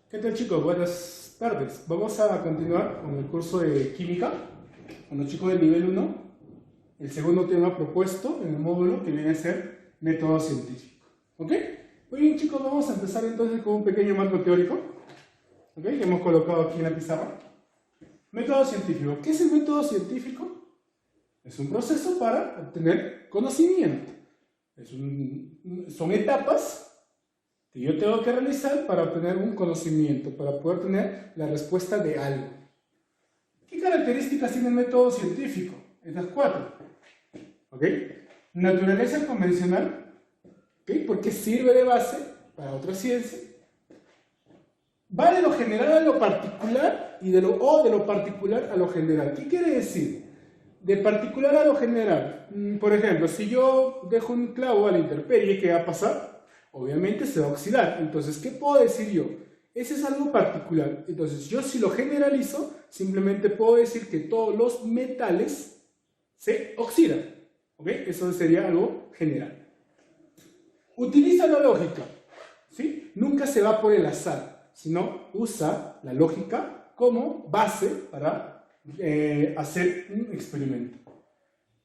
¿Qué tal, chicos? Buenas tardes. Vamos a continuar con el curso de química con los chicos del nivel 1. El segundo tema propuesto en el módulo que viene a ser método científico. ¿Ok? Muy bien, chicos, vamos a empezar entonces con un pequeño marco teórico. ¿Ok? Que hemos colocado aquí en la pizarra. Método científico. ¿Qué es el método científico? Es un proceso para obtener conocimiento. Son etapas que yo tengo que realizar para obtener un conocimiento, para poder tener la respuesta de algo. ¿Qué características tiene el método científico? Estas 4. ¿Ok? Naturaleza convencional. ¿Ok? Porque sirve de base para otra ciencia. Va de lo general a lo particular y de lo particular a lo general. ¿Qué quiere decir? De particular a lo general. Por ejemplo, si yo dejo un clavo a la intemperie, ¿qué va a pasar? Obviamente se va a oxidar. Entonces, ¿qué puedo decir yo? Ese es algo particular. Entonces, yo si lo generalizo, simplemente puedo decir que todos los metales se oxidan. ¿Ok? Eso sería algo general. Utiliza la lógica. ¿Sí? Nunca se va por el azar, sino usa la lógica como base para hacer un experimento.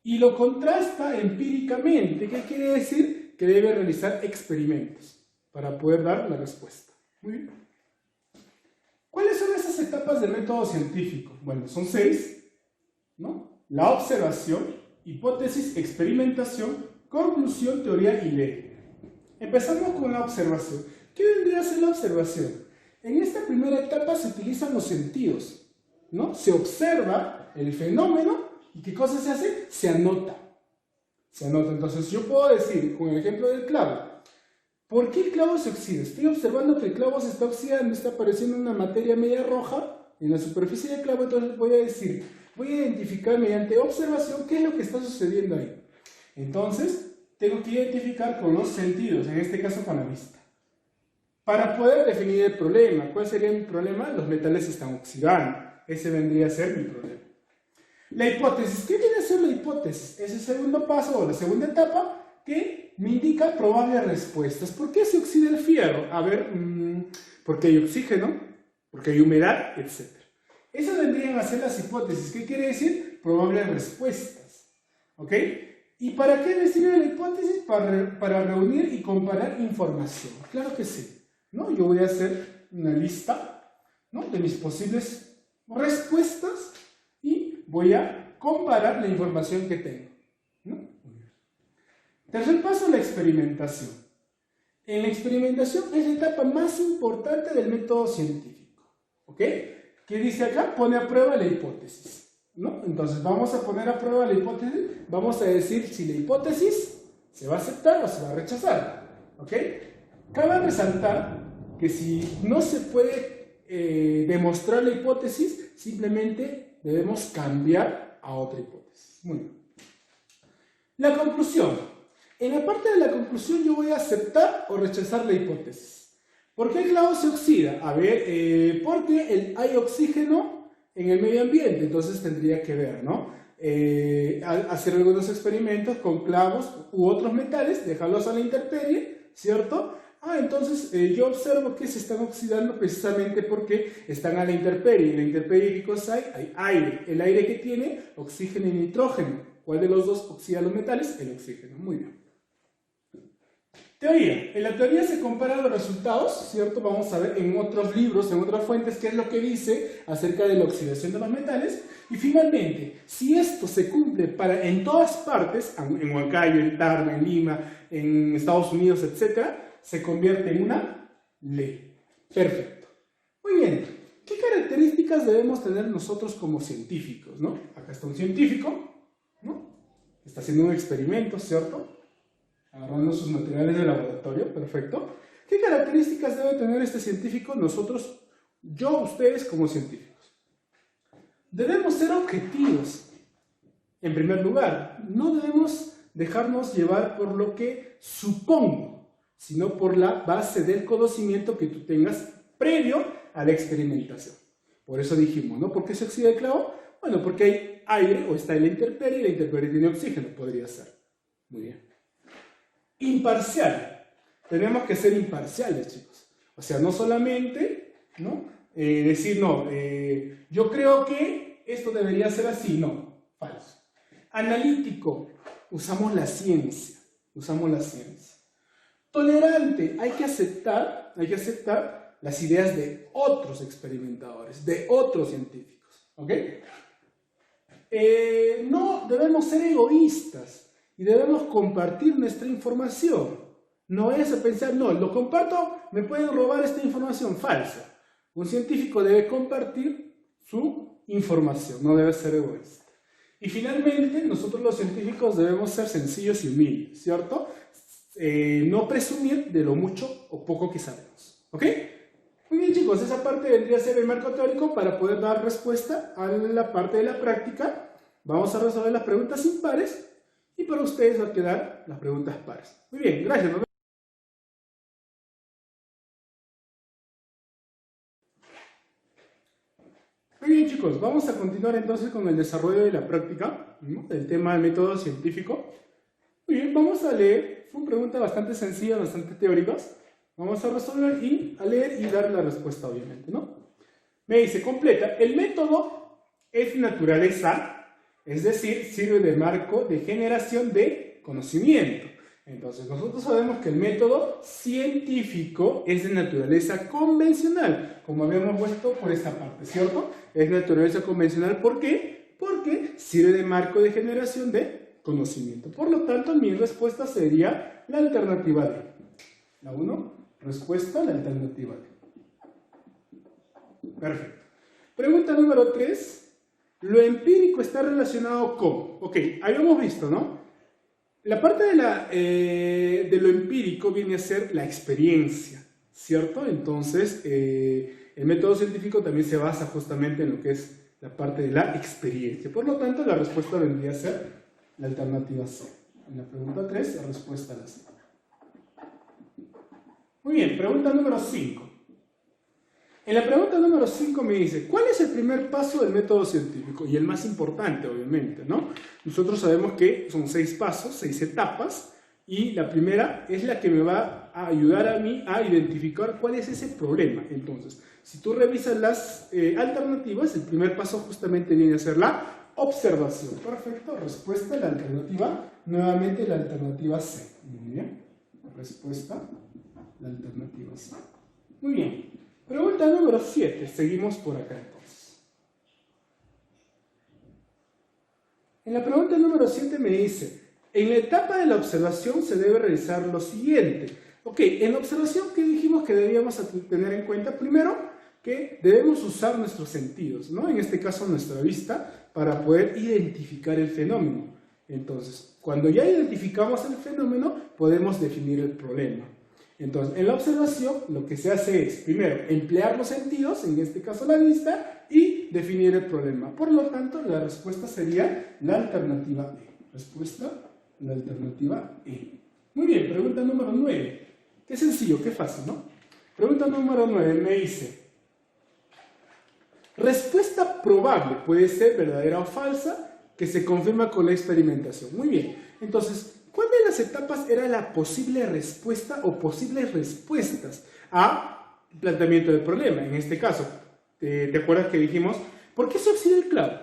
Y lo contrasta empíricamente. ¿Qué quiere decir? Que debe realizar experimentos para poder dar la respuesta. Muy bien. ¿Cuáles son esas etapas del método científico? Bueno, son 6, ¿no? La observación, hipótesis, experimentación, conclusión, teoría y ley. Empezamos con la observación. ¿Qué vendría a ser la observación? En esta primera etapa se utilizan los sentidos, ¿no? Se observa el fenómeno y ¿qué cosa se hace? Se anota. Se anota. Entonces yo puedo decir, con el ejemplo del clavo, ¿por qué el clavo se oxida? Estoy observando que el clavo se está oxidando, está apareciendo una materia media roja en la superficie del clavo, entonces voy a identificar mediante observación qué es lo que está sucediendo ahí. Entonces, tengo que identificar con los sentidos, en este caso con la vista. Para poder definir el problema, ¿cuál sería mi problema? Los metales se están oxidando. Ese vendría a ser mi problema. La hipótesis. ¿Qué viene a ser la hipótesis? Es el segundo paso o la segunda etapa que me indica probables respuestas. ¿Por qué se oxida el fierro? A ver, porque hay oxígeno, porque hay humedad, etc. Esas vendrían a ser las hipótesis. ¿Qué quiere decir? Probables respuestas. ¿Ok? ¿Y para qué me sirve la hipótesis? Para reunir y comparar información. Claro que sí, ¿no? Yo voy a hacer una lista, ¿no?, de mis posibles respuestas y voy a comparar la información que tengo, ¿no? Tercer paso, la experimentación. En la experimentación es la etapa más importante del método científico. ¿Ok? ¿Qué dice acá? Pone a prueba la hipótesis, ¿no? Entonces vamos a poner a prueba la hipótesis, vamos a decir si la hipótesis se va a aceptar o se va a rechazar. ¿Ok? Cabe resaltar que si no se puede demostrar la hipótesis, simplemente debemos cambiar a otra hipótesis. Muy bien. La conclusión. En la parte de la conclusión yo voy a aceptar o rechazar la hipótesis. ¿Por qué el clavo se oxida? A ver, porque hay oxígeno en el medio ambiente, entonces tendría que ver, ¿no? Hacer algunos experimentos con clavos u otros metales, dejarlos a la intemperie, ¿cierto? Entonces yo observo que se están oxidando precisamente porque están a la intemperie. En la intemperie, ¿qué cosa hay? Hay aire. El aire que tiene oxígeno y nitrógeno. ¿Cuál de los dos oxida los metales? El oxígeno. Muy bien. Teoría. En la teoría se comparan los resultados, ¿cierto? Vamos a ver en otros libros, en otras fuentes, qué es lo que dice acerca de la oxidación de los metales. Y finalmente, si esto se cumple en todas partes, en Huancayo, en Tarma, en Lima, en Estados Unidos, etc., se convierte en una ley. Perfecto. Muy bien. ¿Qué características debemos tener nosotros como científicos, ¿no? Acá está un científico, ¿no? Está haciendo un experimento, ¿cierto? Agarrando sus materiales de laboratorio, perfecto. ¿Qué características debe tener este científico? Nosotros, ustedes como científicos. Debemos ser objetivos. En primer lugar, no debemos dejarnos llevar por lo que supongo, sino por la base del conocimiento que tú tengas previo a la experimentación. Por eso dijimos, ¿no? ¿Por qué se oxida el clavo? Bueno, porque hay aire o está en la intemperie y la intemperie tiene oxígeno, podría ser. Muy bien. Imparcial. Tenemos que ser imparciales, chicos. O sea, no solamente ¿no? Decir, no, yo creo que esto debería ser así, no, falso. Analítico, usamos la ciencia, Tolerante, hay que aceptar las ideas de otros experimentadores, de otros científicos, ¿ok? No debemos ser egoístas y debemos compartir nuestra información. No vayas a pensar, no, lo comparto, me pueden robar esta información, falsa. Un científico debe compartir su información, no debe ser egoísta. Y finalmente, nosotros los científicos debemos ser sencillos y humildes, ¿cierto? No presumir de lo mucho o poco que sabemos, ¿ok? Muy bien, chicos, esa parte vendría a ser el marco teórico para poder dar respuesta a la parte de la práctica. Vamos a resolver las preguntas impares y para ustedes va a quedar las preguntas pares. Muy bien, gracias. Muy bien, chicos, vamos a continuar entonces con el desarrollo de la práctica, ¿no? Del tema del método científico. Muy bien, vamos a leer. Son preguntas bastante sencillas, bastante teóricas. Vamos a resolver y a leer y dar la respuesta, obviamente, ¿no? Me dice, completa, el método es naturaleza, es decir, sirve de marco de generación de conocimiento. Entonces, nosotros sabemos que el método científico es de naturaleza convencional, como habíamos puesto por esta parte, ¿cierto? Es naturaleza convencional, ¿por qué? Porque sirve de marco de generación de conocimiento. Por lo tanto, mi respuesta sería la alternativa D. La 1, respuesta, la alternativa D. Perfecto. Pregunta número 3. Lo empírico está relacionado con... Ok, habíamos visto, ¿no? La parte de lo empírico viene a ser la experiencia, ¿cierto? Entonces, el método científico también se basa justamente en lo que es la parte de la experiencia. Por lo tanto, la respuesta vendría a ser la alternativa C. En la pregunta 3, la respuesta a la C. Muy bien, pregunta número 5. En la pregunta número 5 me dice, ¿cuál es el primer paso del método científico? Y el más importante, obviamente, ¿no? Nosotros sabemos que son 6 pasos, 6 etapas, y la primera es la que me va a ayudar a mí a identificar cuál es ese problema. Entonces, si tú revisas las alternativas, el primer paso justamente viene a ser la observación. Perfecto, respuesta, la alternativa, nuevamente la alternativa C. Muy bien, respuesta, la alternativa C. Muy bien. Pregunta número 7. Seguimos por acá entonces. En la pregunta número 7 me dice, en la etapa de la observación se debe realizar lo siguiente. Ok, en la observación, ¿qué dijimos que debíamos tener en cuenta? Primero, que debemos usar nuestros sentidos, ¿no? En este caso nuestra vista, para poder identificar el fenómeno. Entonces, cuando ya identificamos el fenómeno, podemos definir el problema. Entonces, en la observación lo que se hace es, primero, emplear los sentidos, en este caso la vista, y definir el problema. Por lo tanto, la respuesta sería la alternativa E. Respuesta, la alternativa E. Muy bien, pregunta número 9. Qué sencillo, qué fácil, ¿no? Pregunta número 9 me dice, respuesta probable puede ser verdadera o falsa, que se confirma con la experimentación. Muy bien, entonces, ¿cuál de las etapas era la posible respuesta o posibles respuestas a planteamiento del problema? En este caso, ¿te acuerdas que dijimos, ¿por qué se oxida el clavo?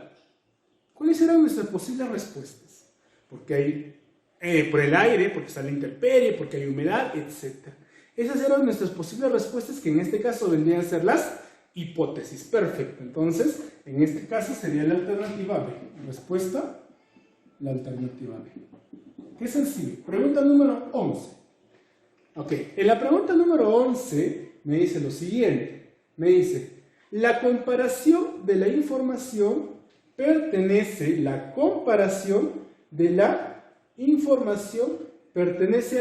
¿Cuáles eran nuestras posibles respuestas? Porque hay, por el aire, porque sale intemperie, porque hay humedad, etc. Esas eran nuestras posibles respuestas que en este caso vendrían a ser las hipótesis. Perfecto. Entonces, en este caso sería la alternativa B. Respuesta, la alternativa B. Qué sencillo. Pregunta número 11. Ok, en la pregunta número 11 me dice lo siguiente. Me dice, la comparación de la información pertenece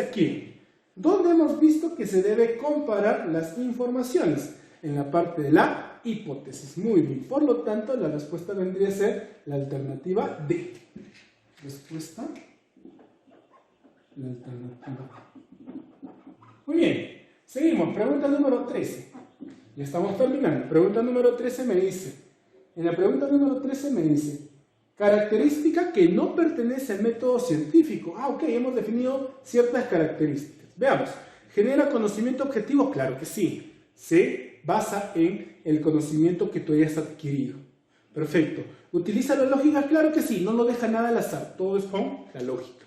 ¿a quién? ¿Dónde hemos visto que se debe comparar las informaciones? En la parte de la hipótesis. Muy bien. Por lo tanto, la respuesta vendría a ser la alternativa D. Respuesta, la alternativa D. Muy bien. Seguimos. Pregunta número 13. Ya estamos terminando. Pregunta número 13 me dice. En la pregunta número 13 me dice. Característica que no pertenece al método científico. Ah, ok. Hemos definido ciertas características. Veamos. ¿Genera conocimiento objetivo? Claro que sí. se basa en el conocimiento que tú hayas adquirido. Perfecto. ¿Utiliza la lógica? Claro que sí, no lo deja nada al azar, todo es con la lógica.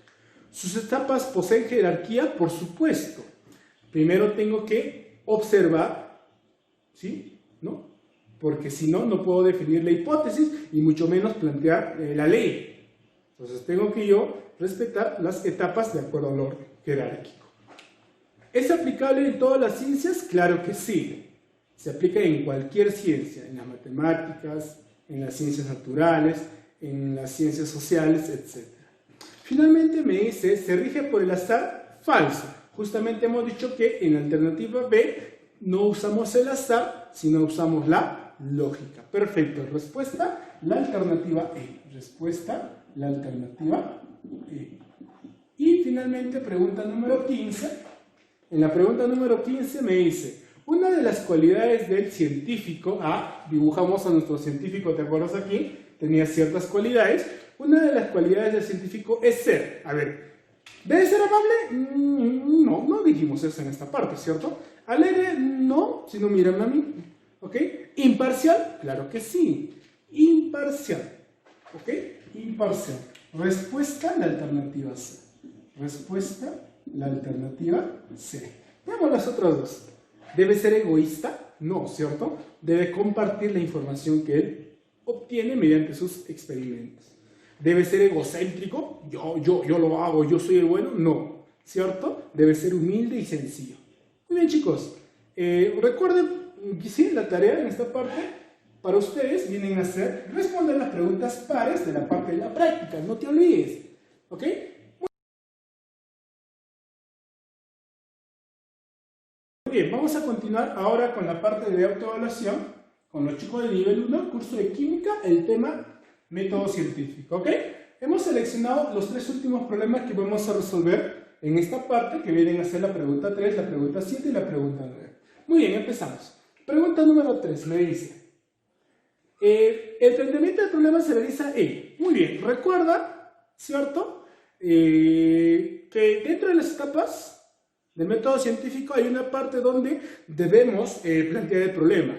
¿Sus etapas poseen jerarquía? Por supuesto. Primero tengo que observar, ¿sí? ¿No? Porque si no, no puedo definir la hipótesis y mucho menos plantear la ley. Entonces tengo que yo respetar las etapas de acuerdo al orden jerárquico. ¿Es aplicable en todas las ciencias? Claro que sí. Se aplica en cualquier ciencia, en las matemáticas, en las ciencias naturales, en las ciencias sociales, etc. Finalmente me dice, ¿se rige por el azar? Falso. Justamente hemos dicho que en la alternativa B no usamos el azar, sino usamos la lógica. Perfecto. Respuesta, la alternativa E. Respuesta, la alternativa E. Y finalmente, pregunta número 15. En la pregunta número 15 me dice, una de las cualidades del científico, dibujamos a nuestro científico, ¿te acuerdas aquí? Tenía ciertas cualidades. Una de las cualidades del científico es ser. A ver, ¿debe ser amable? No, no dijimos eso en esta parte, ¿cierto? ¿Alegre? No, si no miran a mí. ¿Ok? ¿Imparcial? Claro que sí. Imparcial. ¿Ok? Imparcial. Respuesta, la alternativa C. Respuesta, la alternativa C. Veamos las otras dos. ¿Debe ser egoísta? No, ¿cierto? Debe compartir la información que él obtiene mediante sus experimentos. ¿Debe ser egocéntrico? Yo lo hago, yo soy el bueno. No, ¿cierto? Debe ser humilde y sencillo. Muy bien, chicos. Recuerden que sí, la tarea en esta parte para ustedes vienen a ser responder las preguntas pares de la parte de la práctica. No te olvides. ¿Ok? Muy bien, vamos a continuar ahora con la parte de autoevaluación con los chicos de nivel 1, curso de química, el tema método científico, ¿ok? Hemos seleccionado los tres últimos problemas que vamos a resolver en esta parte, que vienen a ser la pregunta 3, la pregunta 7 y la pregunta 9. Muy bien, empezamos. Pregunta número 3 me dice, el planteamiento del problema se realiza en... Muy bien, recuerda, ¿cierto? Que dentro de las etapas del método científico hay una parte donde debemos plantear el problema.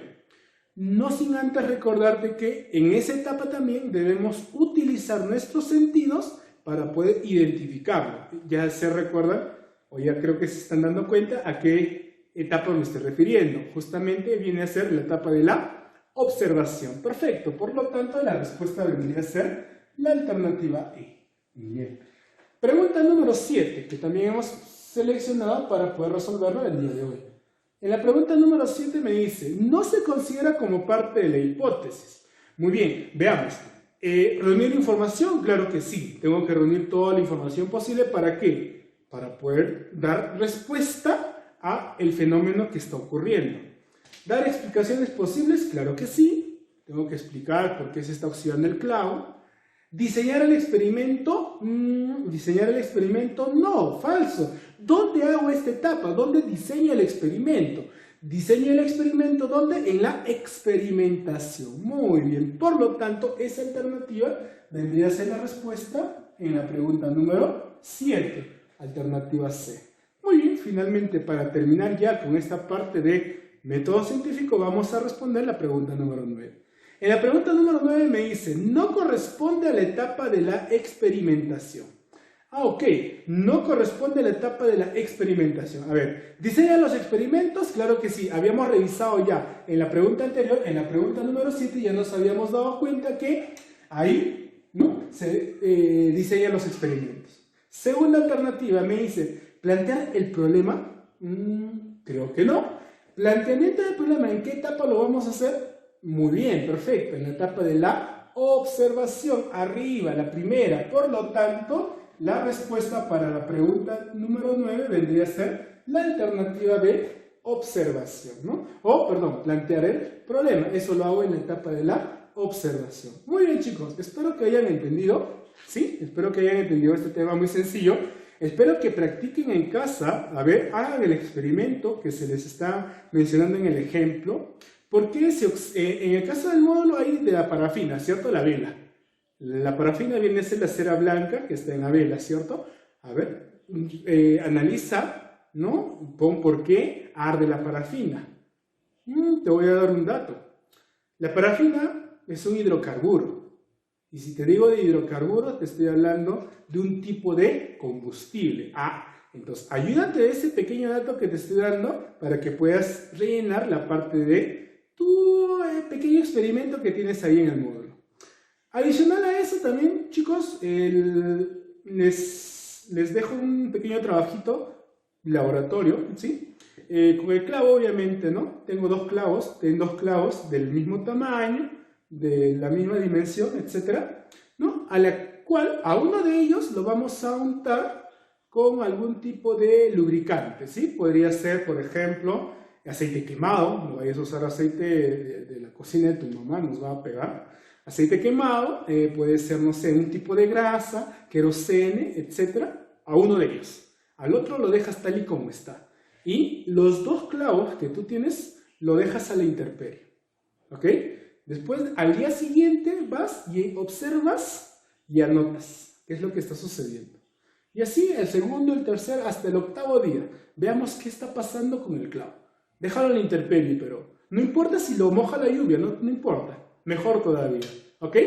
No sin antes recordarte que en esa etapa también debemos utilizar nuestros sentidos para poder identificarlo. Ya se recuerdan, o ya creo que se están dando cuenta a qué etapa me estoy refiriendo. Justamente viene a ser la etapa de la observación. Perfecto, por lo tanto la respuesta vendría a ser la alternativa E. Bien. Pregunta número 7, que también hemos seleccionado para poder resolverlo el día de hoy. En la pregunta número 7 me dice, ¿no se considera como parte de la hipótesis? Muy bien, veamos. ¿Reunir información? Claro que sí. Tengo que reunir toda la información posible. ¿Para qué? Para poder dar respuesta a el fenómeno que está ocurriendo. ¿Dar explicaciones posibles? Claro que sí. Tengo que explicar por qué se está oxidando el clavo. ¿Diseñar el experimento? ¿Diseñar el experimento? No, falso. ¿Dónde hago esta etapa? ¿Dónde diseño el experimento? Diseño el experimento, ¿dónde? En la experimentación. Muy bien. Por lo tanto, esa alternativa vendría a ser la respuesta en la pregunta número 7. Alternativa C. Muy bien. Finalmente, para terminar ya con esta parte de método científico, vamos a responder la pregunta número 9. En la pregunta número 9 me dice, no corresponde a la etapa de la experimentación. Ok, no corresponde a la etapa de la experimentación. A ver, ¿diseña los experimentos? Claro que sí, habíamos revisado ya en la pregunta anterior, en la pregunta número 7, ya nos habíamos dado cuenta que ahí ¿no? se diseña los experimentos. Segunda alternativa me dice, ¿plantear el problema? Creo que no. ¿Planteamiento del problema en qué etapa lo vamos a hacer? Muy bien, perfecto, en la etapa de la observación, arriba, la primera. Por lo tanto, la respuesta para la pregunta número 9 vendría a ser la alternativa B, observación, ¿no? Plantear el problema. Eso lo hago en la etapa de la observación. Muy bien, chicos, espero que hayan entendido, ¿sí? Espero que hayan entendido este tema muy sencillo. Espero que practiquen en casa, a ver, hagan el experimento que se les está mencionando en el ejemplo. Porque en el caso del módulo hay de la parafina, ¿cierto? La vela. La parafina viene a ser la cera blanca que está en la vela, ¿cierto? A ver, analiza, ¿no? Pon por qué arde la parafina. Te voy a dar un dato. La parafina es un hidrocarburo. Y si te digo de hidrocarburo, te estoy hablando de un tipo de combustible. Entonces, ayúdate de ese pequeño dato que te estoy dando para que puedas rellenar la parte de tu pequeño experimento que tienes ahí en el módulo. Adicional a eso también, chicos, les dejo un pequeño trabajito laboratorio, ¿sí? Con el clavo, obviamente, ¿no? Tengo dos clavos del mismo tamaño, de la misma dimensión, etcétera, ¿no? A uno de ellos lo vamos a untar con algún tipo de lubricante, ¿sí? Podría ser, por ejemplo, aceite quemado. No vayas a usar aceite de la cocina de tu mamá, nos va a pegar. Aceite quemado, puede ser, no sé, un tipo de grasa, querosene, etcétera, a uno de ellos. Al otro lo dejas tal y como está. Y los dos clavos que tú tienes lo dejas a la intemperie, ¿ok? Después, al día siguiente, vas y observas y anotas qué es lo que está sucediendo. Y así, el segundo, el tercer, hasta el octavo día. Veamos qué está pasando con el clavo. Déjalo a la intemperie, pero no importa si lo moja la lluvia, no importa. Mejor todavía, ¿ok?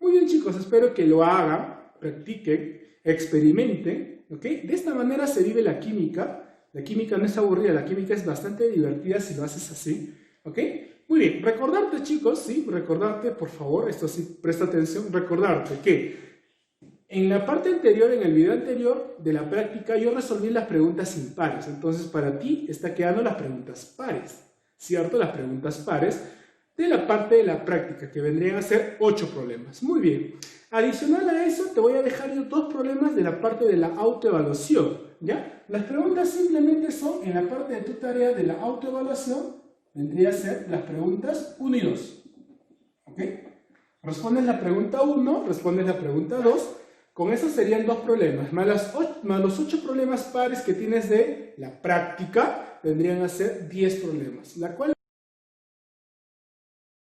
Muy bien, chicos, espero que lo hagan, practiquen, experimenten, ¿ok? De esta manera se vive la química. La química no es aburrida, la química es bastante divertida si lo haces así, ¿ok? Muy bien, recordarte, chicos, ¿sí? Recordarte, por favor, esto sí, presta atención, recordarte que en la parte anterior, en el video anterior de la práctica, yo resolví las preguntas impares. Entonces, para ti está quedando las preguntas pares, ¿cierto? Las preguntas pares de la parte de la práctica, que vendrían a ser 8 problemas. Muy bien. Adicional a eso, te voy a dejar yo 2 problemas de la parte de la autoevaluación, ¿ya? Las preguntas simplemente son, en la parte de tu tarea de la autoevaluación, vendría a ser las preguntas 1 y 2, ¿ok? Respondes la pregunta 1, respondes la pregunta 2, con eso serían 2 problemas, más los 8 problemas pares que tienes de la práctica, vendrían a ser 10 problemas, la cual